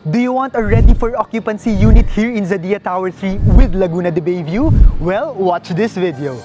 Do you want a ready for occupancy unit here in Zadia Tower 3 with Laguna de Bay view? Well, watch this video.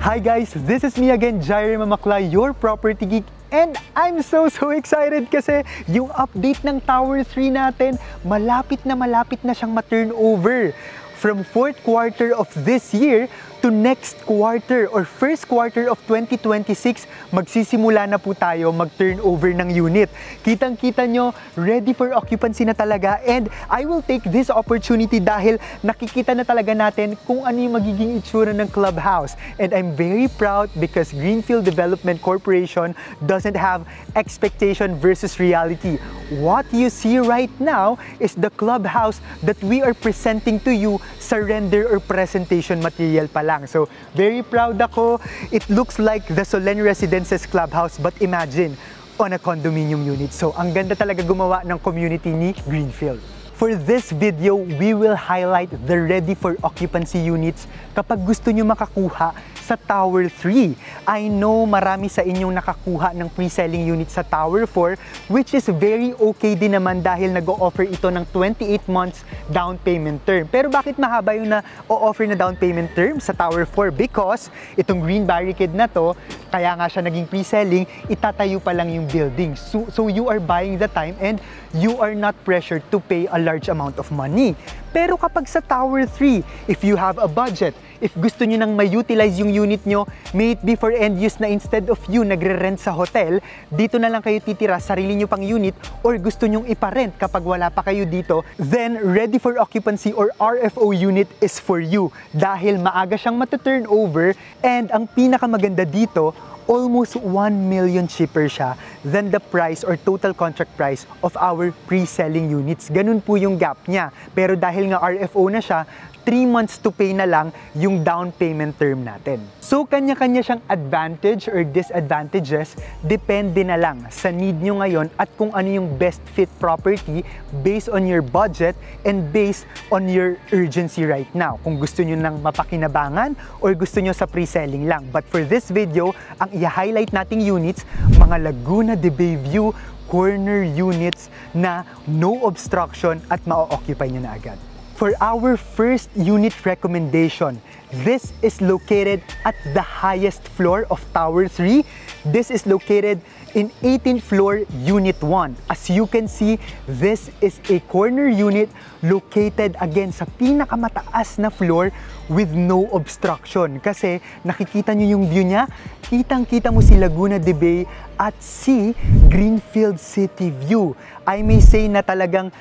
Hi guys, this is me again, Jaire Mamaklay, your property geek, and I'm so excited kasi yung update ng Tower 3 natin, malapit na siyang ma-turnover. From 4th quarter of this year to next quarter or first quarter of 2026, magsisimula na po tayo mag-turnover ng unit. Kitang-kita nyo, ready for occupancy na talaga, and I will take this opportunity dahil nakikita na talaga natin kung ano yung magiging itsura ng clubhouse. And I'm very proud because Greenfield Development Corporation doesn't have expectation versus reality. What you see right now is the clubhouse that we are presenting to you sa render or presentation material pa lang. So, very proud ako. It looks like the Solen Residences clubhouse, but imagine, on a condominium unit. So, ang ganda talaga gumawa ng community ni Greenfield. For this video, we will highlight the ready for occupancy units kapag gusto nyo makakuha sa Tower 3. I know marami sa inyong nakakuha ng pre-selling unit sa Tower 4, which is very okay din naman dahil nag-o-offer ito ng 28 months down payment term. Pero bakit mahaba yung na-o-offer na down payment term sa Tower 4? Because itong green barricade na to, kaya nga siya naging pre-selling, itatayo pa lang yung building. So you are buying the time and you are not pressured to pay a large amount of money. Pero kapag sa Tower 3, if you have a budget, if gusto nyo nang ma-utilize yung unit nyo, may it be for end use na instead of you nagre-rent sa hotel, dito na lang kayo titira, sarili nyo pang unit, or gusto nyong iparent kapag wala pa kayo dito, then ready for occupancy or RFO unit is for you. Dahil maaga siyang mata-turn over, and ang pinakamaganda dito, almost 1 million cheaper siya than the price or total contract price of our pre-selling units. Ganun po yung gap niya. Pero dahil nga RFO na siya, 3 months to pay na lang yung down payment term natin. So, kanya-kanya siyang advantage or disadvantages, depende na lang sa need nyo ngayon at kung ano yung best fit property based on your budget and based on your urgency right now. Kung gusto nyo nang mapakinabangan or gusto nyo sa pre-selling lang. But for this video, ang i-highlight nating units, mga Laguna de Bay view corner units na no obstruction at ma-occupy nyo na agad. For our first unit recommendation, this is located at the highest floor of Tower 3. This is located in 18th floor, Unit 1. As you can see, this is a corner unit located again sa pinakamataas na floor with no obstruction. Kasi nakikita nyo yung view niya, kitang-kita mo si Laguna de Bay at si Greenfield City View. I may say na talagang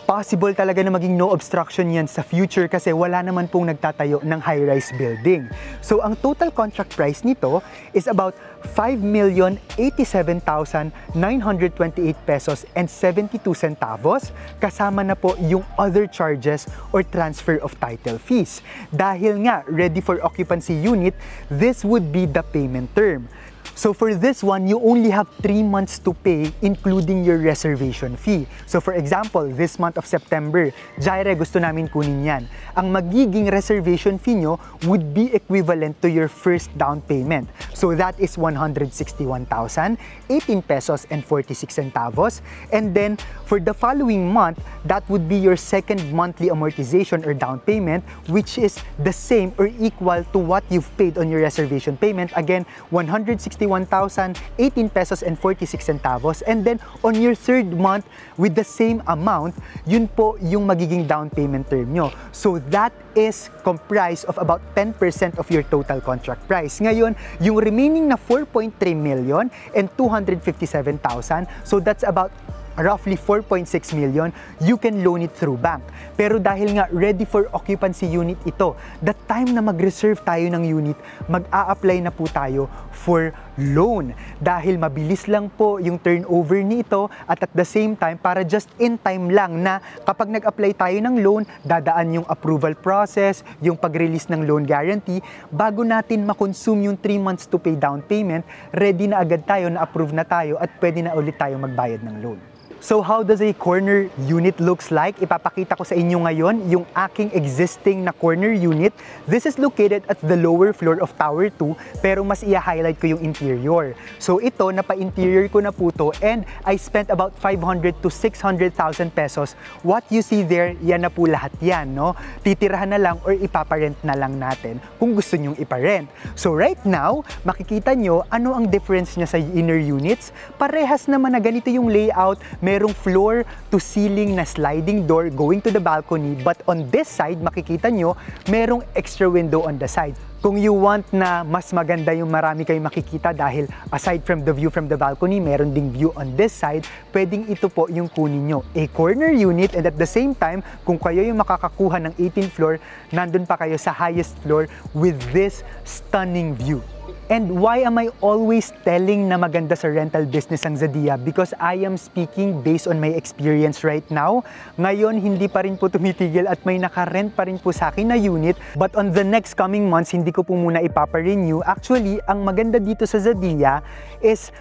possible talaga na maging no obstruction yan sa future kasi wala naman pong nagtatayo ng high-rise building. So, ang total contract price nito is about 5,087,928 pesos and 72 centavos kasama na po yung other charges or transfer of title fees. Dahil nga, ready for occupancy unit, this would be the payment term. So for this one, you only have 3 months to pay including your reservation fee. So for example, this month of September, Jaire, gusto namin kunin yan. Ang magiging reservation fee nyo would be equivalent to your first down payment. So that is 161,018 pesos and 46 centavos. And then for the following month, that would be your second monthly amortization or down payment, which is the same or equal to what you've paid on your reservation payment. Again, 161,018 pesos and 46 centavos. And then on your third month with the same amount, yun po yung magiging down payment term nyo. So that is comprised of about 10% of your total contract price. Ngayon, yung remaining na 4.3 million and 257,000, so that's about roughly 4.6 million, you can loan it through bank. Pero dahil nga ready for occupancy unit ito, the time na mag-reserve tayo ng unit, mag-a-apply na po tayo for loan. Dahil mabilis lang po yung turnover nito at at the same time, para just in time lang na kapag nag-apply tayo ng loan, dadaan yung approval process, yung pag-release ng loan guarantee, bago natin makonsume yung 3 months to pay down payment, ready na agad tayo, na-approve na tayo at pwede na ulit tayo magbayad ng loan. So how does a corner unit looks like? Ipapakita ko sa inyo ngayon yung aking existing na corner unit. This is located at the lower floor of Tower 2, pero mas i-highlight ko yung interior. So ito, napa-interior ko na po to, and I spent about 500 to 600,000 pesos. What you see there, yan na po lahat yan, no? Titirahan na lang or ipaparent na lang natin kung gusto nyong iparent. So right now, makikita nyo ano ang difference niya sa inner units. Parehas naman na ganito yung layout. Merong floor to ceiling na sliding door going to the balcony, but on this side, makikita nyo, merong extra window on the side. Kung you want na mas maganda yung marami kayong makikita dahil aside from the view from the balcony, meron ding view on this side, pwedeng ito po yung kunin nyo. A corner unit, and at the same time, kung kayo yung makakakuha ng 18th floor, nandun pa kayo sa highest floor with this stunning view. And why am I always telling na maganda sa rental business ang Zadia? Because I am speaking based on my experience right now. Ngayon, hindi pa rin po tumitigil at may nakarent pa rin po sa akin na unit. But on the next coming months, hindi ko po muna ipapa-renew. Actually, ang maganda dito sa Zadia is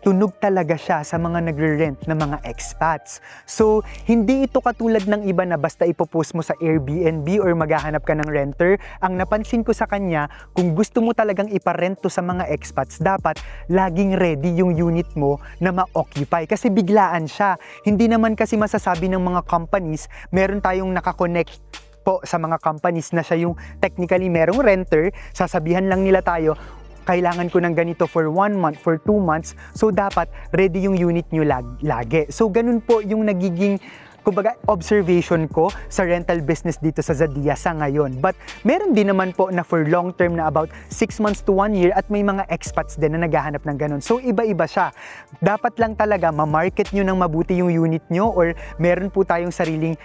tunog talaga siya sa mga nagre-rent na mga expats. So, hindi ito katulad ng iba na basta ipopost mo sa Airbnb or maghahanap ka ng renter. Ang napansin ko sa kanya, kung gusto mo talagang iparent to sa mga expats, dapat laging ready yung unit mo na ma-occupy. Kasi biglaan siya. Hindi naman kasi masasabi ng mga companies, meron tayong nakakonect po sa mga companies na siya yung technically merong renter, sasabihan lang nila tayo, kailangan ko ng ganito for 1 month, for 2 months, so dapat ready yung unit nyo lagi. So ganun po yung nagiging kumbaga observation ko sa rental business dito sa Zadia sa ngayon. But meron din naman po na for long term na about 6 months to 1 year at may mga expats din na naghahanap ng ganun. So iba-iba siya. Dapat lang talaga ma-market nyo ng mabuti yung unit nyo, or meron po tayong sariling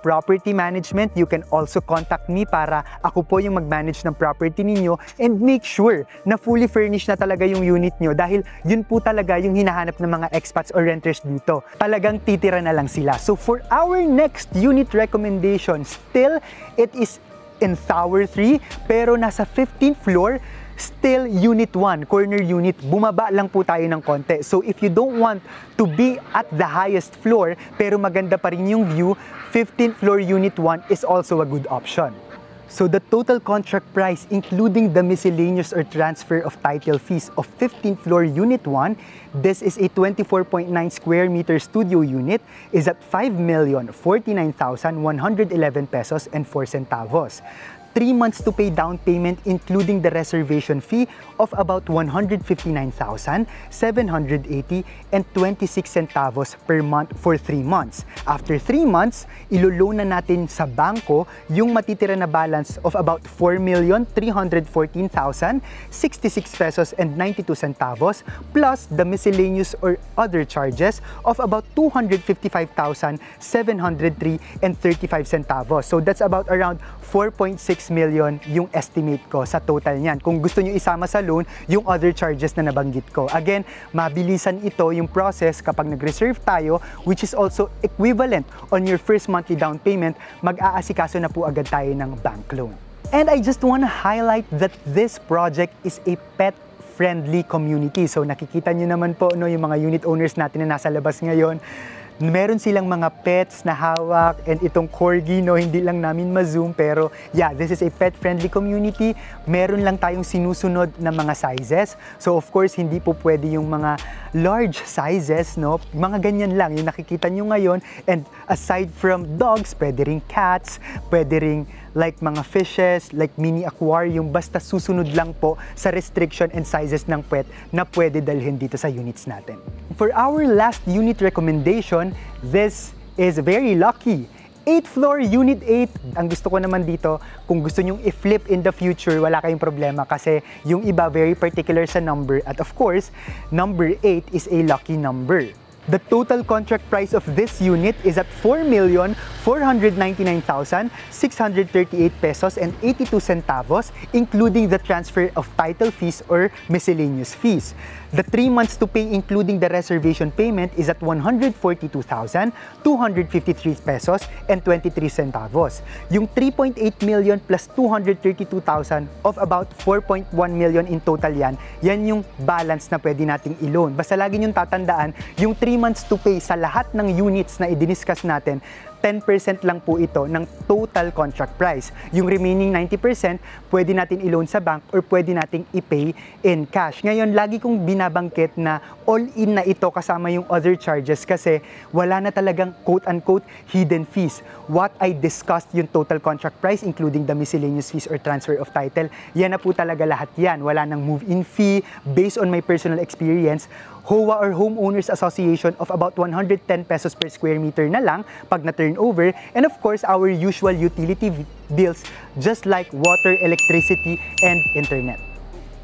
property management. You can also contact me para ako po yung mag-manage ng property ninyo, and make sure na fully furnished na talaga yung unit nyo, dahil yun po talaga yung hinahanap ng mga expats or renters dito. Talagang titira na lang sila. So for our next unit recommendation, still it is in Tower 3 pero nasa 15th floor, still unit 1, corner unit. Bumaba lang po tayo ng konti. So if you don't want to be at the highest floor pero maganda pa rin yung view, 15th floor unit 1 is also a good option. So the total contract price, including the miscellaneous or transfer of title fees of 15th floor unit 1, this is a 24.9 square meter studio unit, is at 5,049,111 pesos and 4 centavos. 3 months to pay down payment including the reservation fee of about 159,780 and 26 centavos per month for 3 months. After 3 months, iloloan na natin sa bangko yung matitira na balance of about 4,314,066 pesos and 92 centavos plus the miscellaneous or other charges of about 255,703 and 35 centavos. So that's about around 4.6 million yung estimate ko sa total niyan. Kung gusto nyo isama sa loan, yung other charges na nabanggit ko. Again, mabilisan ito yung process kapag nag-reserve tayo, which is also equivalent on your first monthly down payment, mag-aasikaso na po agad tayo ng bank loan. And I just want to highlight that this project is a pet-friendly community. So nakikita nyo naman po no, yung mga unit owners natin na nasa labas ngayon, meron silang mga pets na hawak, and itong corgi, no, hindi lang namin ma-zoom, pero yeah, this is a pet-friendly community. Meron lang tayong sinusunod na mga sizes. So of course, hindi po pwede yung mga large sizes, no? Mga ganyan lang yung nakikita nyo ngayon. And aside from dogs, pwede ring cats, pwede ring like mga fishes, like mini aquarium, basta susunod lang po sa restriction and sizes ng pet na pwede dalhin dito sa units natin. For our last unit recommendation, this is very lucky. 8th floor, Unit 8. Ang gusto ko naman dito, kung gusto nyong i-flip in the future, wala kayong problema kasi yung iba very particular sa number. At of course, number 8 is a lucky number. The total contract price of this unit is at 4,499,638 pesos and 82 centavos, including the transfer of title fees or miscellaneous fees. The 3 months to pay including the reservation payment is at 142,253 pesos and 23 centavos. Yung 3.8 million plus 232,000 of about 4.1 million in total yan yung balance na pwede nating i-loan. Basta lagi niyong tatandaan, yung 3 months to pay sa lahat ng units na i-discuss natin, 10% lang po ito ng total contract price. Yung remaining 90%, pwede natin i-loan sa bank or pwede nating i-pay in cash. Ngayon, lagi kong binabangkit na all-in na ito kasama yung other charges kasi wala na talagang quote-unquote hidden fees. What I discussed yung total contract price including the miscellaneous fees or transfer of title, yan na po talaga lahat yan. Wala nang move-in fee. Based on my personal experience, HOA or Homeowners Association of about 110 pesos per square meter na lang pag na-turnover, and of course our usual utility bills just like water, electricity, and internet.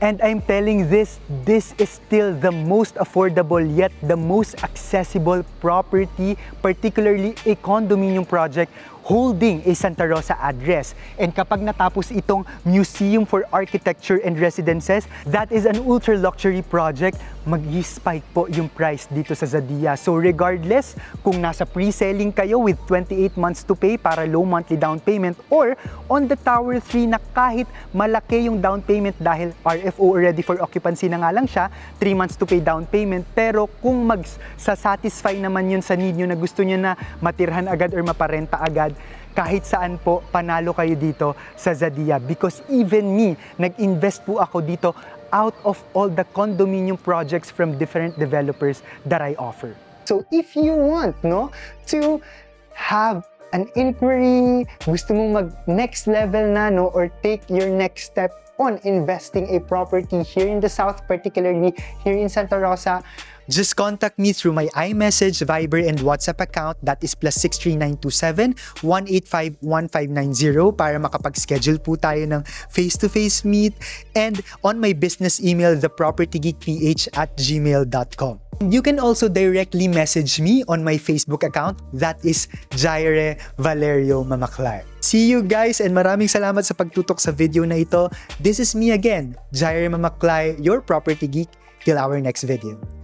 And I'm telling this is still the most affordable yet the most accessible property, particularly a condominium project holding a Santa Rosa address. And kapag natapos itong Museum for Architecture and Residences, that is an ultra-luxury project, mag-spike po yung price dito sa Zadia. So regardless kung nasa pre-selling kayo with 28 months to pay para low monthly down payment or on the Tower 3 na kahit malaki yung down payment dahil RFO ready for occupancy na nga lang siya, 3 months to pay down payment, pero kung mag-satisfy naman yun sa need nyo na gusto nyo na matirhan agad or maparenta agad, kahit saan po, panalo kayo dito sa Zadia. Because even me, nag-invest po ako dito out of all the condominium projects from different developers that I offer. So if you want to have an inquiry, gusto mong mag-next level na or take your next step on investing a property here in the South, particularly here in Santa Rosa, just contact me through my iMessage, Viber, and WhatsApp account. That is +63927-185-1590 para makapag-schedule po tayo ng face-to-face meet, and on my business email, thepropertygeekph@gmail.com. You can also directly message me on my Facebook account. That is Jaire Valerio Mamaclar. See you guys, and maraming salamat sa pagtutok sa video na ito. This is me again, Jaire Mamaclar, your property geek. Till our next video.